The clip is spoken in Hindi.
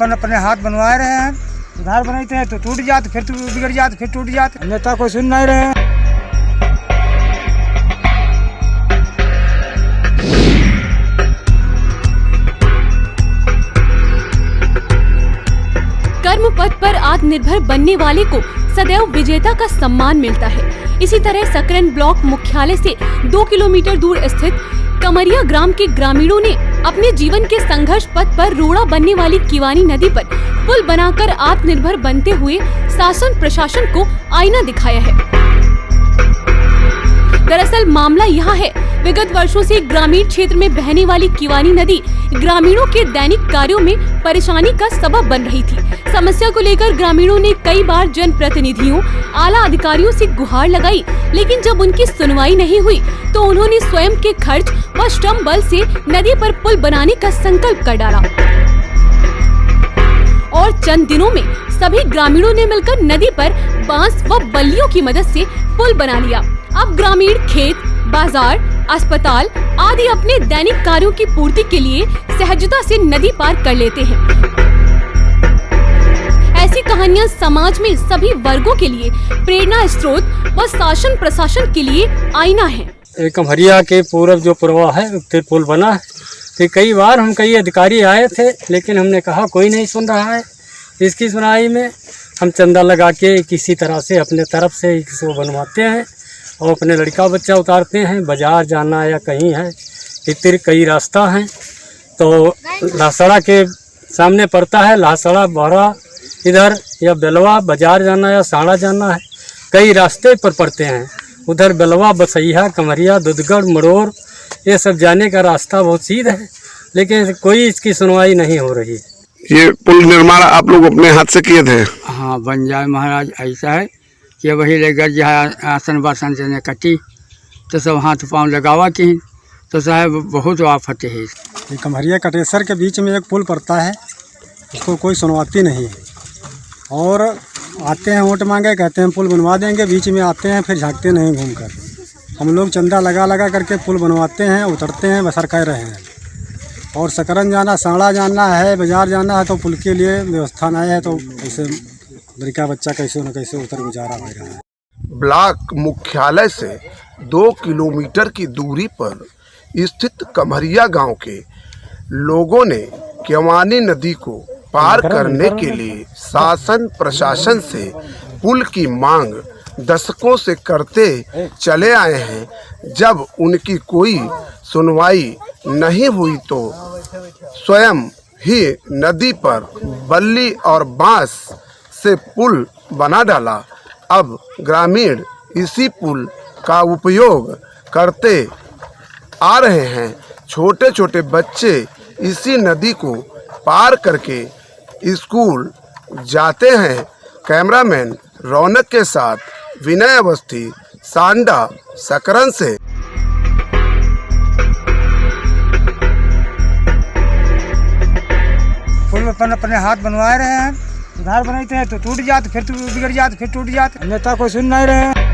अपन अपने हाथ बनवा रहे हैं, उधार बनाते हैं तो टूट जाते, फिर बिगड़ जाते, फिर टूट जाते, नेता कोई सुन नहीं रहे हैं। कर्म पथ पर आत्मनिर्भर बनने वाले को सदैव विजेता का सम्मान मिलता है। इसी तरह सकरन ब्लॉक मुख्यालय से 2 किलोमीटर दूर स्थित कमरिया ग्राम के ग्रामीणों ने अपने जीवन के संघर्ष पथ पर रोड़ा बनने वाली किवानी नदी पर पुल बनाकर आत्मनिर्भर बनते हुए शासन प्रशासन को आईना दिखाया है। दरअसल मामला यहाँ है, विगत वर्षों से ग्रामीण क्षेत्र में बहने वाली किवानी नदी ग्रामीणों के दैनिक कार्यों में परेशानी का सबब बन रही थी। समस्या को लेकर ग्रामीणों ने कई बार जनप्रतिनिधियों, आला अधिकारियों से गुहार लगाई, लेकिन जब उनकी सुनवाई नहीं हुई तो उन्होंने स्वयं के खर्च व श्रम बल से नदी पर पुल बनाने का संकल्प कर डाला और चंद दिनों में सभी ग्रामीणों ने मिलकर नदी पर बांस व बल्लियों की मदद से पुल बना लिया। अब ग्रामीण खेत, बाजार, अस्पताल आदि अपने दैनिक कार्यों की पूर्ति के लिए सहजता से नदी पार कर लेते हैं। ऐसी कहानियां समाज में सभी वर्गों के लिए प्रेरणा स्रोत व शासन प्रशासन के लिए आईना है। कमरिया के पूर्व जो प्रवाह है फिर पुल बना है, तो कई बार हम कई अधिकारी आए थे, लेकिन हमने कहा कोई नहीं सुन रहा है। इसकी सुनाई में हम चंदा लगा के किसी तरह से अपने तरफ से इसको बनवाते हैं और अपने लड़का बच्चा उतारते हैं। बाजार जाना या कहीं है, इतने कई रास्ता हैं, तो लासड़ा के सामने पड़ता है, लासड़ा बहरा इधर या बेलवा बाजार जाना या साड़ा जाना है, कई रास्ते पर पड़ते हैं। उधर बेलवा, बसैया, कमरिया, दुधगढ़, मड़ोर, ये सब जाने का रास्ता बहुत सीधा है, लेकिन कोई इसकी सुनवाई नहीं हो रही है। ये पुल निर्माण आप लोग अपने हाथ से किए थे? हाँ, बन जाए महाराज। ऐसा है कि वही लेकर जहाँ आसन बासन से ने कटी तो सब हाथ पांव लगावा की, तो साहब बहुत आफत है। ये कमरिया कटेसर के बीच में एक पुल पड़ता है, उसको कोई सुनवाती नहीं है, और आते हैं वोट मांगे, कहते हैं पुल बनवा देंगे, बीच में आते हैं फिर झांकते नहीं घूमकर। हम लोग चंदा लगा करके पुल बनवाते हैं, उतरते हैं, बसर कर रहे हैं। और सकरन जाना, साड़ा जाना है, बाजार जाना है, तो पुल के लिए व्यवस्था नहीं है, तो ऐसे लड़का बच्चा कैसे न कैसे उतर गुजारा हो रहा है। ब्लॉक मुख्यालय से 2 किलोमीटर की दूरी पर स्थित कमरिया गांव के लोगों ने किवानी नदी को पार करने के लिए शासन प्रशासन से पुल की मांग दशकों से करते चले आए हैं। जब उनकी कोई सुनवाई नहीं हुई तो स्वयं ही नदी पर बल्ली और बांस से पुल बना डाला। अब ग्रामीण इसी पुल का उपयोग करते आ रहे हैं। छोटे छोटे बच्चे इसी नदी को पार करके स्कूल जाते हैं। कैमरामैन रौनक के साथ विनय अवस्थी, सांडा, सकरन से। पुल अपन अपने हाथ बनवा रहे हैं, उधार बनाते हैं तो टूट जाते, फिर बिगड़ जाते, फिर टूट जाते, नेता कोई सुन नहीं रहे हैं।